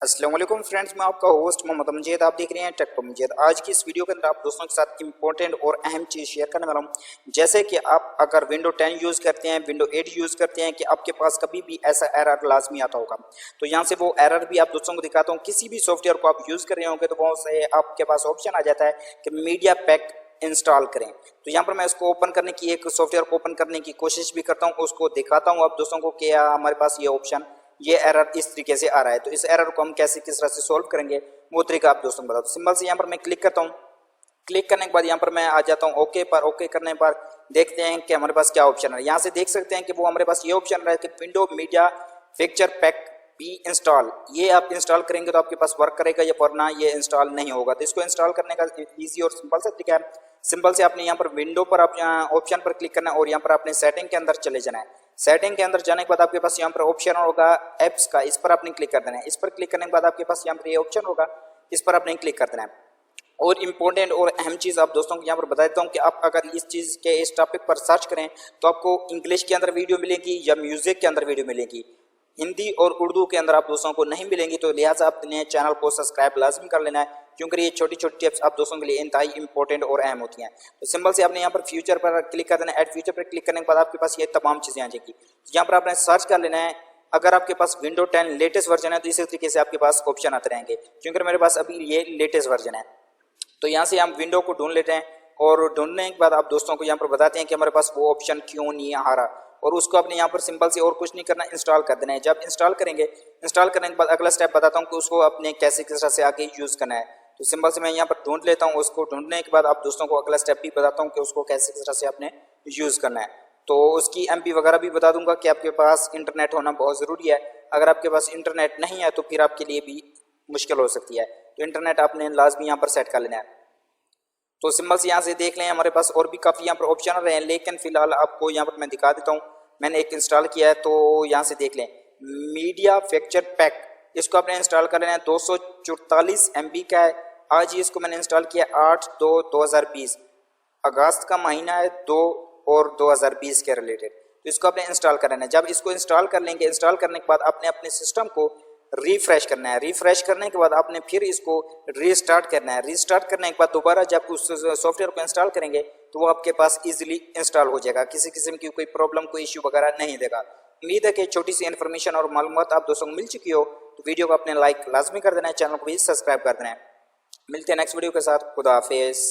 अस्सलाम वालेकुम फ्रेंड्स, मैं आपका होस्ट मोहम्मद अमजद। आप देख रहे हैं टेक अमजद। आज की इस वीडियो के अंदर आप दोस्तों के साथ इंपॉर्टेंट और अहम चीज़ शेयर करने वाला हूं। जैसे कि आप अगर विंडो 10 यूज़ करते हैं, विंडो 8 यूज़ करते हैं, कि आपके पास कभी भी ऐसा एरर लाजमी आता होगा। तो यहाँ से वो एरर भी आप दोस्तों को दिखाता हूँ। किसी भी सॉफ्टवेयर को आप यूज़ कर रहे होंगे तो वहाँ से आपके पास ऑप्शन आ जाता है कि मीडिया पैक इंस्टॉल करें। तो यहाँ पर मैं उसको ओपन करने की, एक सॉफ्टवेयर को ओपन करने की कोशिश भी करता हूँ, उसको दिखाता हूँ आप दोस्तों को कि हमारे पास ये ऑप्शन, ये एरर इस तरीके से आ रहा है। तो इस एरर को हम कैसे किस तरह से सॉल्व करेंगे वो तरीका आप दोस्तों को बता दो। सिंपल से यहाँ पर मैं क्लिक करता हूँ। क्लिक करने के बाद यहाँ पर मैं आ जाता हूँ ओके पर। ओके करने के बाद देखते हैं कि हमारे पास क्या ऑप्शन है। यहाँ से देख सकते हैं कि वो हमारे पास ये ऑप्शन है कि window media picture pack be install. ये आप इंस्टॉल करेंगे तो आपके पास वर्क करेगा, या वरना ये इंस्टॉल नहीं होगा। तो इसको इंस्टॉल करने का ईजी और सिंपल सा तरीका है। सिंपल से आपने यहाँ पर विंडो पर आप ऑप्शन पर क्लिक करना है और यहाँ पर आपने सेटिंग के अंदर चले जाना है। सेटिंग के अंदर जाने के बाद आपके पास यहाँ पर ऑप्शन होगा एप्स का, इस पर आपने क्लिक कर देना है। इस पर क्लिक करने के बाद आपके पास यहाँ पर ये ऑप्शन होगा, इस पर आपने क्लिक कर देना है। और इम्पोर्टेंट और अहम चीज़ आप दोस्तों को यहाँ पर बता देता हूँ कि आप अगर इस चीज़ के इस टॉपिक पर सर्च करें तो आपको इंग्लिश के अंदर वीडियो मिलेगी या म्यूजिक के अंदर वीडियो मिलेगी, हिंदी और उर्दू के अंदर आप दोस्तों को नहीं मिलेंगी। तो लिहाजा अपने चैनल को सब्सक्राइब लाजमी कर लेना है, क्योंकि ये छोटी छोटी टिप्स आप दोस्तों के लिए इंतहाई इंपॉर्टेंट और अहम होती हैं। तो सिंपल से आपने यहाँ पर फ्यूचर पर क्लिक कर देना है। ऐड फ्यूचर पर क्लिक करने के बाद आपके पास ये तमाम चीज़ें आ जाएगी। यहाँ पर आपने सर्च कर लेना है। अगर आपके पास विंडो 10 लेटेस्ट वर्जन है तो इसी तरीके से आपके पास ऑप्शन आते रहेंगे, क्योंकि मेरे पास अभी ये लेटेस्ट वर्जन है। तो यहाँ से हम विंडो को ढूंढ लेते हैं और ढूंढने के बाद आप दोस्तों को यहाँ पर बताते हैं कि हमारे पास वो ऑप्शन क्यों नहीं आ रहा, और उसको अपने यहाँ पर सिंपल से और कुछ नहीं करना, इंस्टॉल कर देना है। जब इंस्टॉल करेंगे, इंस्टॉल करने के बाद अगला स्टेप बताता हूँ कि उसको अपने कैसे किस तरह से आगे यूज़ करना है। तो सिंपल से मैं यहाँ पर ढूंढ लेता हूँ। उसको ढूंढने के बाद आप दोस्तों को अगला स्टेप भी बताता हूँ कि उसको कैसे किस तरह से आपने यूज़ करना है। तो उसकी एमपी वगैरह भी बता दूंगा कि आपके पास इंटरनेट होना बहुत ज़रूरी है। अगर आपके पास इंटरनेट नहीं है तो फिर आपके लिए भी मुश्किल हो सकती है। तो इंटरनेट आपने लाजमी यहाँ पर सेट कर लेना है। तो सिंबल से यहाँ से देख लें, हमारे पास और भी काफ़ी यहाँ पर ऑप्शन आ रहे हैं, लेकिन फिलहाल आपको यहाँ पर मैं दिखा देता हूँ। मैंने एक इंस्टॉल किया है, तो यहाँ से देख लें मीडिया पिक्चर पैक, इसको आपने इंस्टॉल कर लेना है। 244 MB का है। आज ही इसको मैंने इंस्टॉल किया 8/2/2020, अगस्त का महीना है 2 और 2020 के रिलेटेड। तो इसको आपने इंस्टॉल कर लेना है। जब इसको इंस्टॉल कर लेंगे, इंस्टॉल करने के बाद आपने अपने सिस्टम को रिफ्रेश करना है। रिफ्रेश करने के बाद आपने फिर इसको रीस्टार्ट करना है। रीस्टार्ट करने के बाद दोबारा जब उस सॉफ्टवेयर को इंस्टॉल करेंगे तो वो आपके पास इजीली इंस्टॉल हो जाएगा, किसी किस्म की कोई प्रॉब्लम, कोई इश्यू वगैरह नहीं देगा। उम्मीद है कि छोटी सी इन्फॉर्मेशन और मालूमात आप दोस्तों को मिल चुकी हो। तो वीडियो को अपने लाइक लाजमी कर देना है, चैनल को भी सब्सक्राइब कर देना है। मिलते हैं नेक्स्ट वीडियो के साथ। खुदा हाफिज़।